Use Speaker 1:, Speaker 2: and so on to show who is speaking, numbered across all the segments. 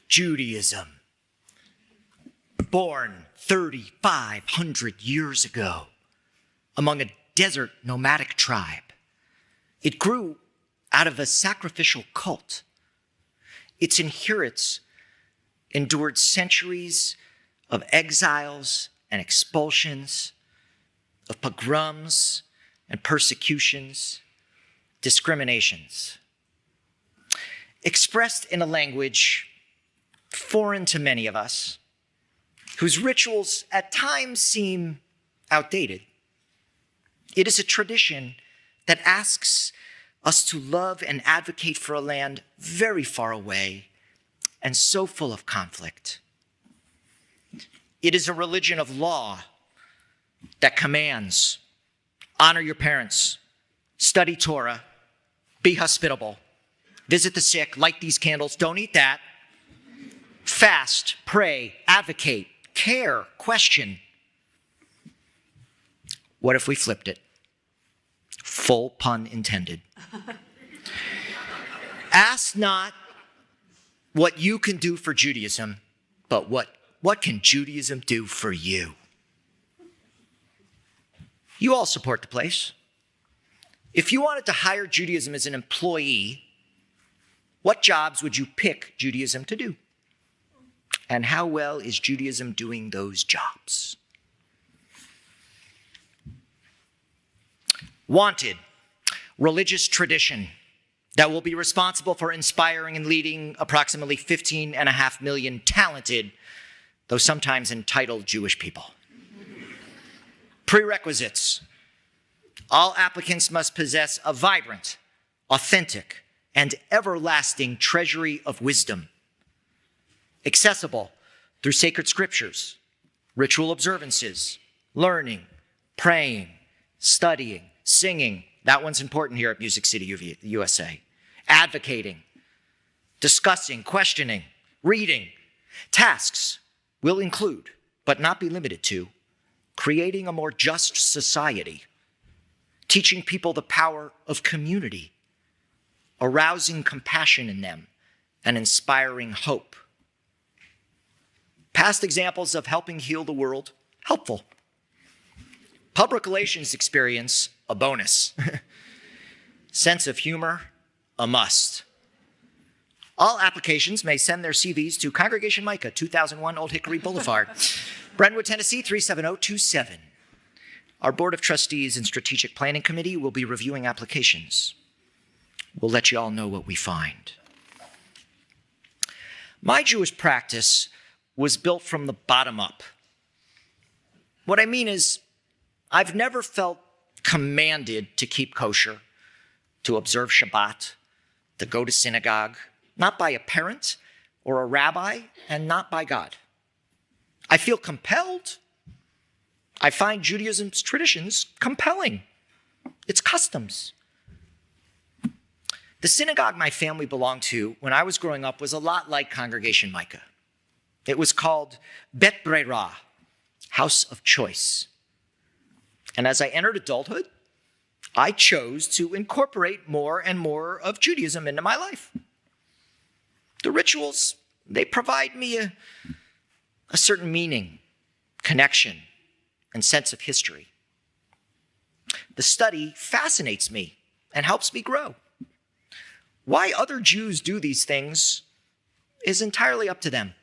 Speaker 1: Judaism, born 3,500 years ago among a desert nomadic tribe. It grew out of a sacrificial cult. Its adherents endured centuries of exiles and expulsions, of pogroms and persecutions, discriminations, expressed in a language foreign to many of us, whose rituals at times seem outdated. It is a tradition that asks us to love and advocate for a land very far away and so full of conflict. It is a religion of law that commands, honor your parents, study Torah, be hospitable, visit the sick, light these candles, don't eat that, fast, pray, advocate, care, question. What if we flipped it? Full pun intended. Ask not what you can do for Judaism, but what can Judaism do for you? You all support the place. If you wanted to hire Judaism as an employee, what jobs would you pick Judaism to do? And how well is Judaism doing those jobs? Wanted, religious tradition that will be responsible for inspiring and leading approximately 15.5 million talented, though sometimes entitled Jewish people. Prerequisites. All applicants must possess a vibrant, authentic, and everlasting treasury of wisdom, accessible through sacred scriptures, ritual observances, learning, praying, studying, singing. That one's important here at Music City, USA. Advocating, discussing, questioning, reading. Tasks will include, but not be limited to, creating a more just society, teaching people the power of community, arousing compassion in them, and inspiring hope. Past examples of helping heal the world, helpful. Public relations experience, a bonus. Sense of humor, a must. All applications may send their CVs to Congregation Micah, 2001 Old Hickory Boulevard, Brentwood, Tennessee, 37027. Our Board of Trustees and Strategic Planning Committee will be reviewing applications. We'll let you all know what we find. My Jewish practice was built from the bottom up. What I mean is, I've never felt commanded to keep kosher, to observe Shabbat, to go to synagogue, not by a parent or a rabbi, and not by God. I feel compelled. I find Judaism's traditions compelling, its customs. The synagogue my family belonged to when I was growing up was a lot like Congregation Micah. It was called Bet Brera, House of Choice. And as I entered adulthood, I chose to incorporate more and more of Judaism into my life. The rituals, they provide me a certain meaning, connection, and sense of history. The study fascinates me and helps me grow. Why other Jews do these things is entirely up to them.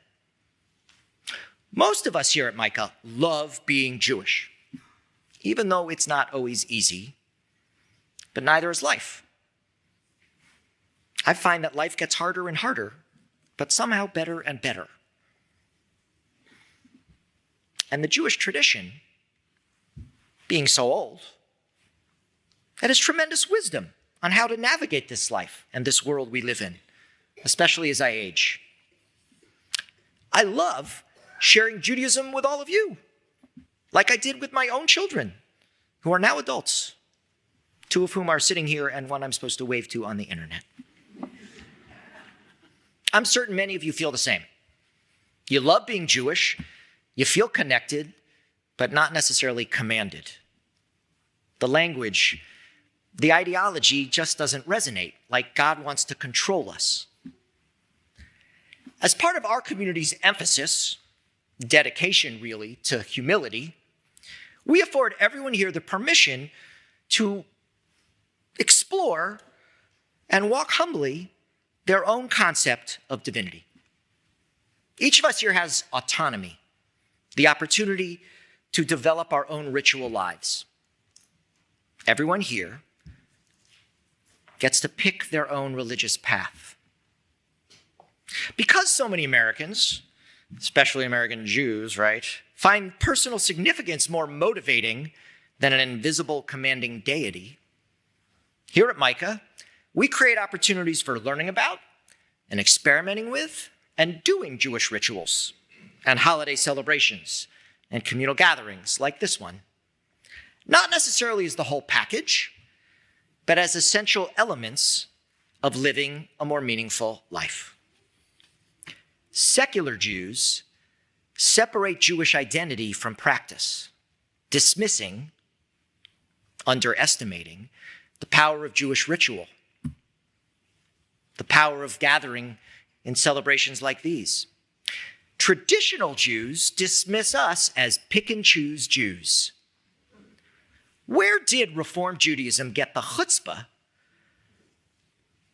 Speaker 1: Most of us here at Micah love being Jewish, even though it's not always easy, but neither is life. I find that life gets harder and harder, but somehow better and better. And the Jewish tradition, being so old, it has tremendous wisdom on how to navigate this life and this world we live in, especially as I age. I love sharing Judaism with all of you, like I did with my own children, who are now adults, two of whom are sitting here and one I'm supposed to wave to on the internet. I'm certain many of you feel the same. You love being Jewish, you feel connected, but not necessarily commanded. The language, the ideology just doesn't resonate, like God wants to control us. As part of our community's emphasis, dedication really, to humility, we afford everyone here the permission to explore and walk humbly their own concept of divinity. Each of us here has autonomy, the opportunity to develop our own ritual lives. Everyone here gets to pick their own religious path. Because so many Americans, especially American Jews, right, find personal significance more motivating than an invisible commanding deity, here at Micah, we create opportunities for learning about and experimenting with and doing Jewish rituals and holiday celebrations and communal gatherings like this one. Not necessarily as the whole package, but as essential elements of living a more meaningful life. Secular Jews separate Jewish identity from practice, dismissing, underestimating the power of Jewish ritual, the power of gathering in celebrations like these. Traditional Jews dismiss us as pick and choose Jews. Where did Reform Judaism get the chutzpah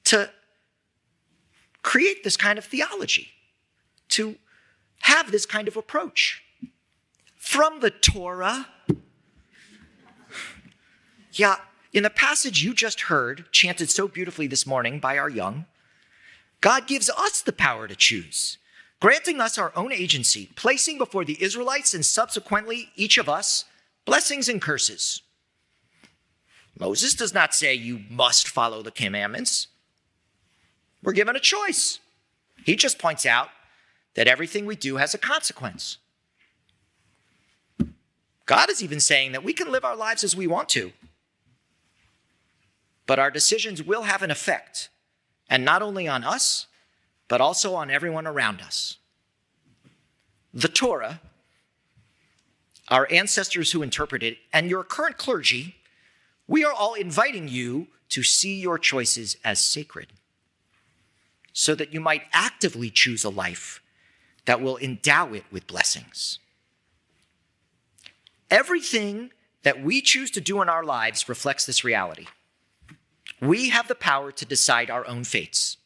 Speaker 1: to create this kind of theology, to have this kind of approach? From the Torah? Yeah, in the passage you just heard, chanted so beautifully this morning by our young, God gives us the power to choose, granting us our own agency, placing before the Israelites and subsequently each of us blessings and curses. Moses does not say you must follow the commandments. We're given a choice. He just points out that everything we do has a consequence. God is even saying that we can live our lives as we want to, but our decisions will have an effect, and not only on us, but also on everyone around us. The Torah, our ancestors who interpreted it, and your current clergy, we are all inviting you to see your choices as sacred, so that you might actively choose a life that will endow it with blessings. Everything that we choose to do in our lives reflects this reality. We have the power to decide our own fates.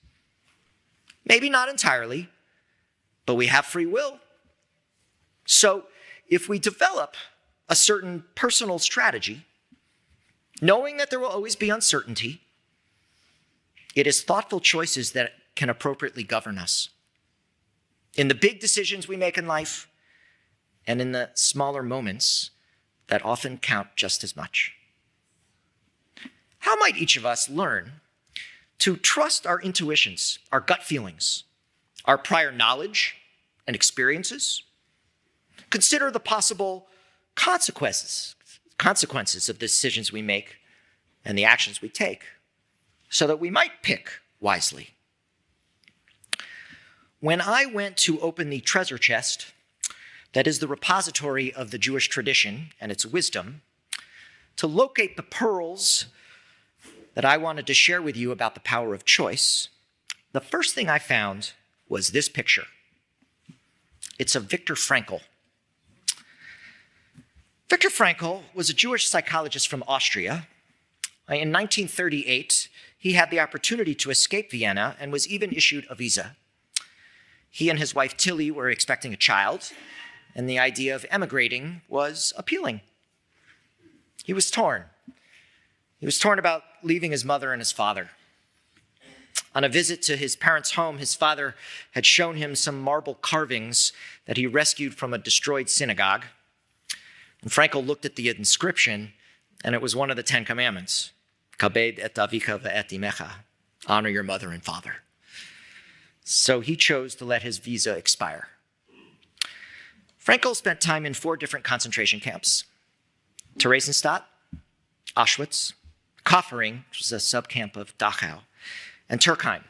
Speaker 1: Maybe not entirely, but we have free will. So if we develop a certain personal strategy, knowing that there will always be uncertainty, it is thoughtful choices that can appropriately govern us in the big decisions we make in life and in the smaller moments that often count just as much. How might each of us learn to trust our intuitions, our gut feelings, our prior knowledge and experiences? Consider the possible consequences of the decisions we make and the actions we take, so that we might pick wisely. When I went to open the treasure chest that is the repository of the Jewish tradition and its wisdom, to locate the pearls that I wanted to share with you about the power of choice, the first thing I found was this picture. It's of Viktor Frankl. Viktor Frankl was a Jewish psychologist from Austria. In 1938, he had the opportunity to escape Vienna and was even issued a visa. He and his wife Tilly were expecting a child, and the idea of emigrating was appealing. He was torn. He was torn about leaving his mother and his father. On a visit to his parents' home, his father had shown him some marble carvings that he rescued from a destroyed synagogue. And Frankl looked at the inscription, and it was one of the 10 Commandments. Kabed et avika ve'et imecha. Honor your mother and father. So he chose to let his visa expire. Frankl spent time in 4 different concentration camps: Theresienstadt, Auschwitz, Kaufering, which was a subcamp of Dachau, and Turkheim.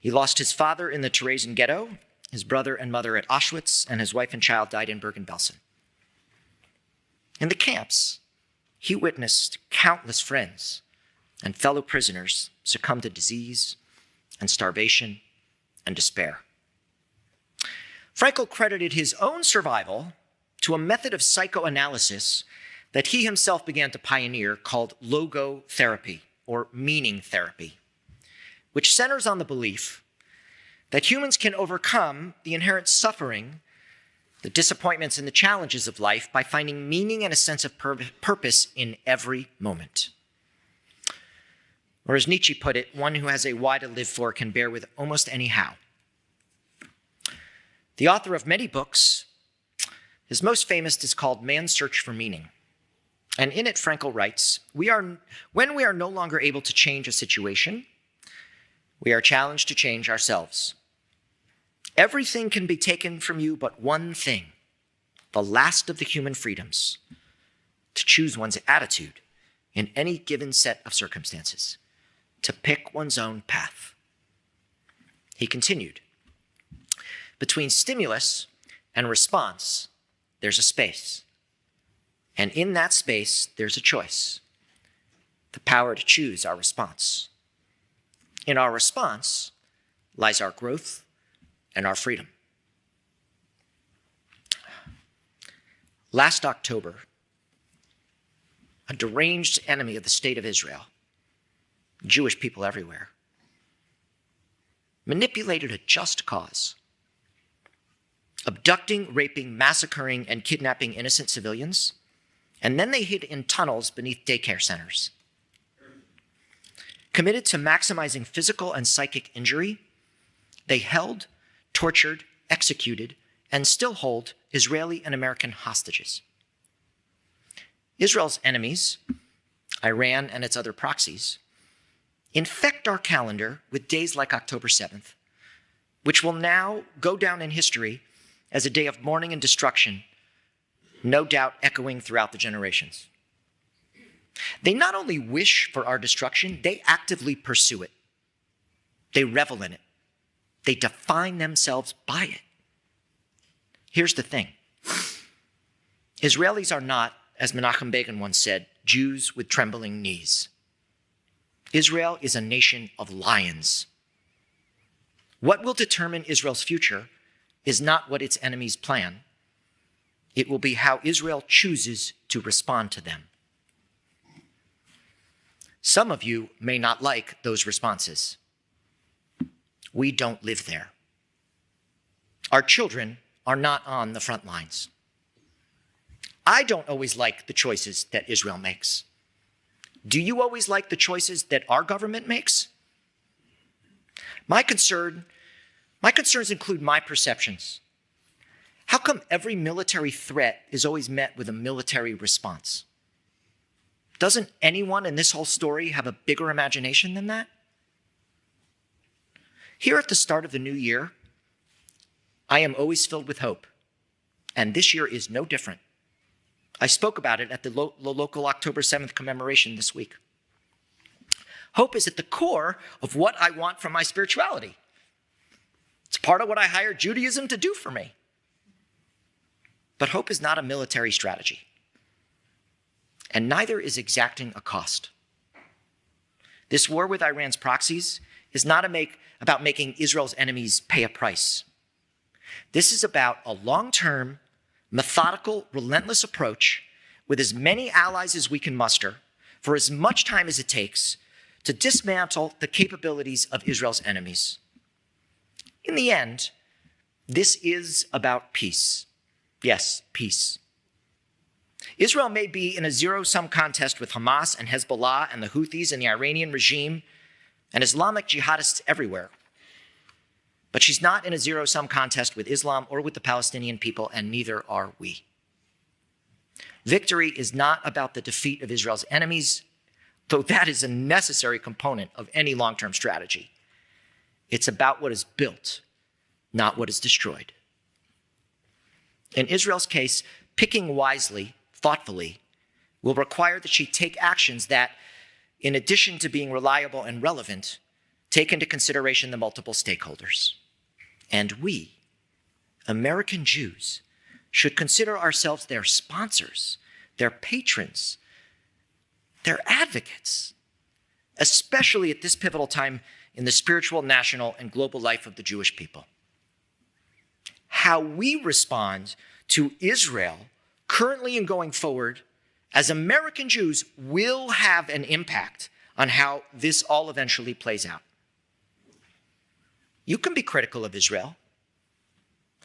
Speaker 1: He lost his father in the Theresian ghetto, his brother and mother at Auschwitz, and his wife and child died in Bergen-Belsen. In the camps, he witnessed countless friends and fellow prisoners succumb to disease and starvation and despair. Frankl credited his own survival to a method of psychoanalysis that he himself began to pioneer called logotherapy, or meaning therapy, which centers on the belief that humans can overcome the inherent suffering, the disappointments, and the challenges of life by finding meaning and a sense of purpose in every moment. Or as Nietzsche put it, one who has a why to live for can bear with almost any how. The author of many books, his most famous is called Man's Search for Meaning. And in it, Frankl writes, when we are no longer able to change a situation, we are challenged to change ourselves. Everything can be taken from you but one thing, the last of the human freedoms, to choose one's attitude in any given set of circumstances, to pick one's own path. He continued, between stimulus and response, there's a space. And in that space, there's a choice, the power to choose our response. In our response lies our growth and our freedom. Last October, a deranged enemy of the state of Israel, Jewish people everywhere, manipulated a just cause, abducting, raping, massacring, and kidnapping innocent civilians, and then they hid in tunnels beneath daycare centers. Committed to maximizing physical and psychic injury, they held, tortured, executed, and still hold Israeli and American hostages. Israel's enemies, Iran and its other proxies, infect our calendar with days like October 7th, which will now go down in history as a day of mourning and destruction, no doubt echoing throughout the generations. They not only wish for our destruction, they actively pursue it. They revel in it. They define themselves by it. Here's the thing. Israelis are not, as Menachem Begin once said, Jews with trembling knees. Israel is a nation of lions. What will determine Israel's future is not what its enemies plan. It will be how Israel chooses to respond to them. Some of you may not like those responses. We don't live there. Our children are not on the front lines. I don't always like the choices that Israel makes. Do you always like the choices that our government makes? My concerns include my perceptions. How come every military threat is always met with a military response? Doesn't anyone in this whole story have a bigger imagination than that? Here at the start of the new year, I am always filled with hope, and this year is no different. I spoke about it at the local October 7th commemoration this week. Hope is at the core of what I want from my spirituality. It's part of what I hired Judaism to do for me. But hope is not a military strategy, and neither is exacting a cost. This war with Iran's proxies is not about making Israel's enemies pay a price. This is about a long-term, methodical, relentless approach with as many allies as we can muster for as much time as it takes to dismantle the capabilities of Israel's enemies. In the end, this is about peace. Yes, peace. Israel may be in a zero-sum contest with Hamas and Hezbollah and the Houthis and the Iranian regime and Islamic jihadists everywhere. But she's not in a zero-sum contest with Islam or with the Palestinian people, and neither are we. Victory is not about the defeat of Israel's enemies, though that is a necessary component of any long-term strategy. It's about what is built, not what is destroyed. In Israel's case, picking wisely, thoughtfully, will require that she take actions that, in addition to being reliable and relevant, take into consideration the multiple stakeholders. And we, American Jews, should consider ourselves their sponsors, their patrons, their advocates, especially at this pivotal time in the spiritual, national, and global life of the Jewish people. how we respond to Israel currently and going forward as American Jews will have an impact on how this all eventually plays out. You can be critical of Israel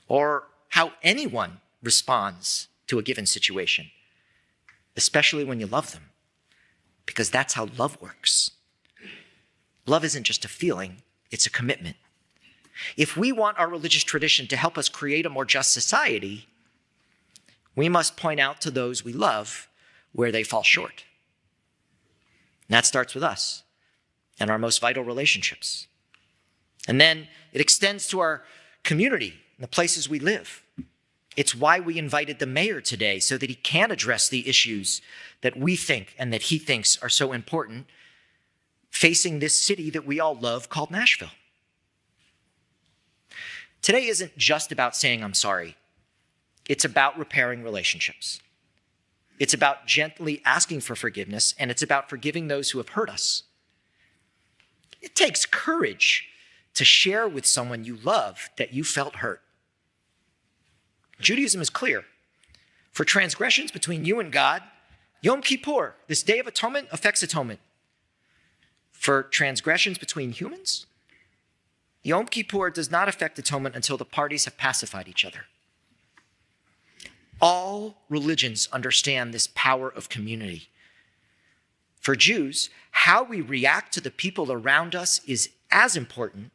Speaker 1: or how anyone responds to a given situation, especially when you love them, because that's how love works. Love isn't just a feeling, it's a commitment. If we want our religious tradition to help us create a more just society, we must point out to those we love where they fall short. And that starts with us and our most vital relationships. And then it extends to our community and the places we live. It's why we invited the mayor today, so that he can address the issues that we think and that he thinks are so important facing this city that we all love called Nashville. Today isn't just about saying I'm sorry. It's about repairing relationships. It's about gently asking for forgiveness, and it's about forgiving those who have hurt us. It takes courage to share with someone you love that you felt hurt. Judaism is clear. For transgressions between you and God, Yom Kippur, this Day of Atonement, affects atonement. For transgressions between humans, Yom Kippur does not affect atonement until the parties have pacified each other. All religions understand this power of community. For Jews, how we react to the people around us is as important,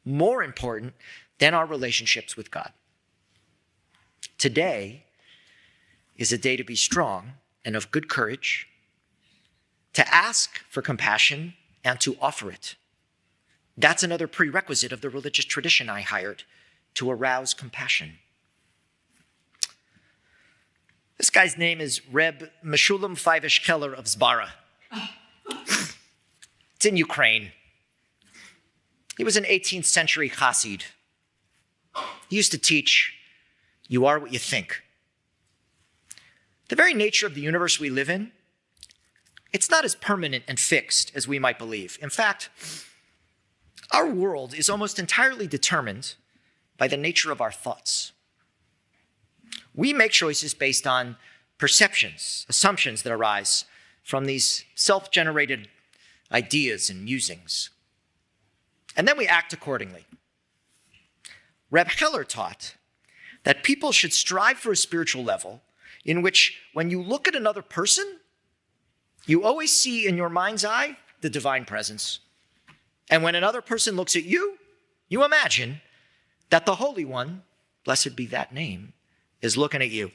Speaker 1: more important, than our relationships with God. Today is a day to be strong and of good courage, to ask for compassion and to offer it. That's another prerequisite of the religious tradition I hired, to arouse compassion. This guy's name is Reb Meshulam Feivish Keller of Zbara. It's in Ukraine. He was an 18th century Chassid. He used to teach, you are what you think. The very nature of the universe we live in, it's not as permanent and fixed as we might believe. In fact, our world is almost entirely determined by the nature of our thoughts. We make choices based on perceptions, assumptions that arise from these self-generated ideas and musings. And then we act accordingly. Reb Keller taught that people should strive for a spiritual level in which, when you look at another person, you always see in your mind's eye the divine presence. And when another person looks at you, you imagine that the Holy One, blessed be that name, is looking at you.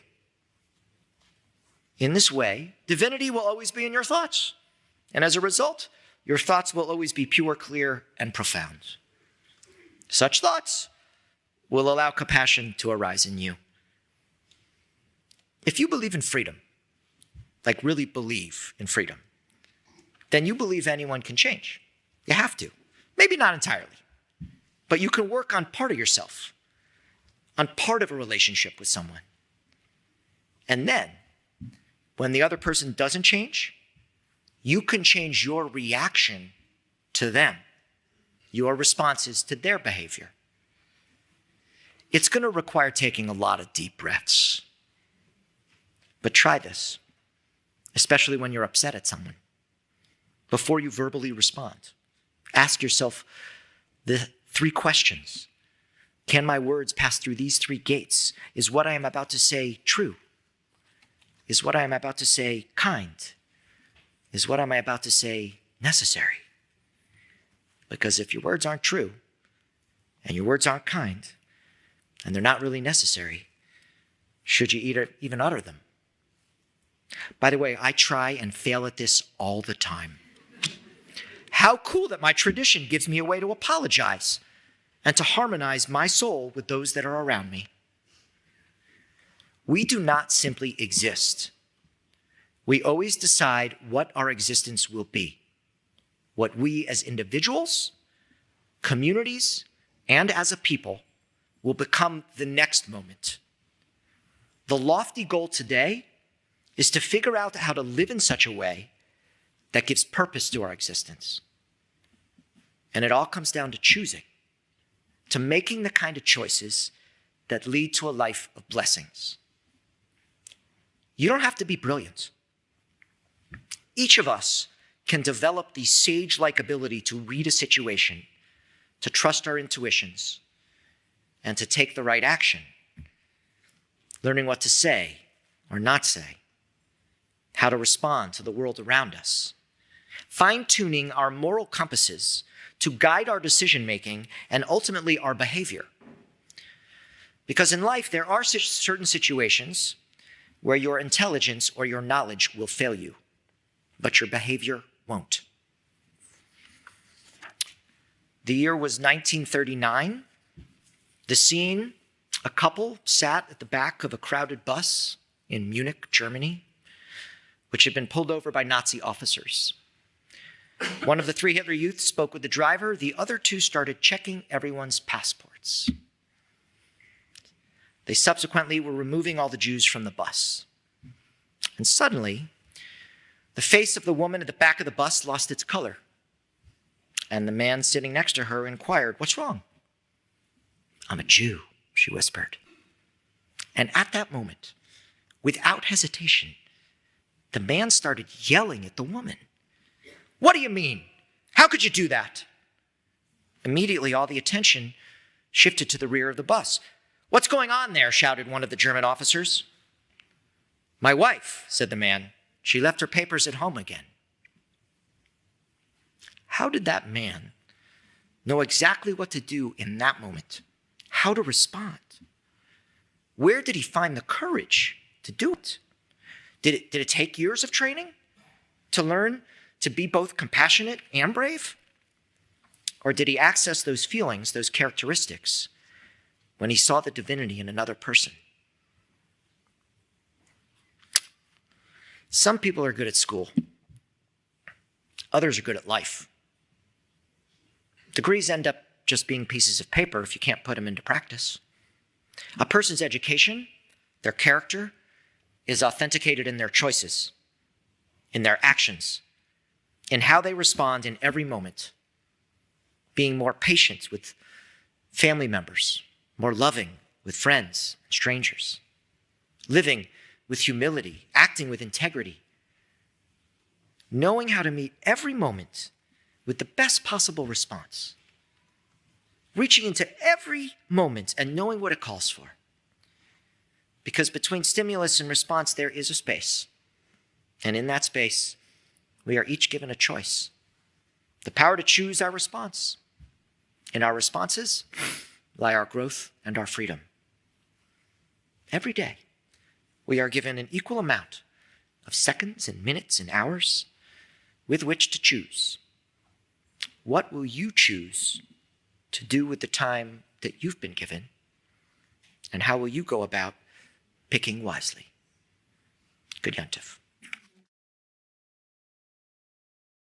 Speaker 1: In this way, divinity will always be in your thoughts. And as a result, your thoughts will always be pure, clear, and profound. Such thoughts will allow compassion to arise in you. If you believe in freedom, like really believe in freedom, then you believe anyone can change. You have to. Maybe not entirely, but you can work on part of yourself, on part of a relationship with someone. And then, when the other person doesn't change, you can change your reaction to them, your responses to their behavior. It's going to require taking a lot of deep breaths. But try this, especially when you're upset at someone. Before you verbally respond, ask yourself the 3 questions. Can my words pass through these 3 gates? Is what I am about to say true? Is what I am about to say kind? Is what am I about to say necessary? Because if your words aren't true, and your words aren't kind, and they're not really necessary, should you even utter them? By the way, I try and fail at this all the time. How cool that my tradition gives me a way to apologize and to harmonize my soul with those that are around me. We do not simply exist. We always decide what our existence will be, what we as individuals, communities, and as a people will become the next moment. The lofty goal today is to figure out how to live in such a way that gives purpose to our existence. And it all comes down to choosing, to making the kind of choices that lead to a life of blessings. You don't have to be brilliant. Each of us can develop the sage-like ability to read a situation, to trust our intuitions, and to take the right action, learning what to say or not say, how to respond to the world around us, fine-tuning our moral compasses to guide our decision-making and ultimately our behavior. Because in life, there are certain situations where your intelligence or your knowledge will fail you, but your behavior won't. The year was 1939. The scene, a couple sat at the back of a crowded bus in Munich, Germany, which had been pulled over by Nazi officers. One of the three Hitler Youths spoke with the driver. The other two started checking everyone's passports. They subsequently were removing all the Jews from the bus. And suddenly, the face of the woman at the back of the bus lost its color. And the man sitting next to her inquired, "What's wrong?" "I'm a Jew," she whispered. And at that moment, without hesitation, the man started yelling at the woman. "What do you mean? How could you do that?" Immediately, all the attention shifted to the rear of the bus. "What's going on there?" shouted one of the German officers. "My wife," said the man. "She left her papers at home again." How did that man know exactly what to do in that moment? How to respond? Where did he find the courage to do it? Did it take years of training to learn to be both compassionate and brave? Or did he access those feelings, those characteristics, when he saw the divinity in another person? Some people are good at school. Others are good at life. Degrees end up just being pieces of paper if you can't put them into practice. A person's education, their character, is authenticated in their choices, in their actions, in how they respond in every moment, being more patient with family members, more loving with friends and strangers, living with humility, acting with integrity, knowing how to meet every moment with the best possible response, reaching into every moment and knowing what it calls for. Because between stimulus and response, there is a space. And in that space, we are each given a choice. The power to choose our response. In our responses lie our growth and our freedom. Every day, we are given an equal amount of seconds and minutes and hours with which to choose. What will you choose to do with the time that you've been given? And how will you go about picking wisely? Good Yom Tov.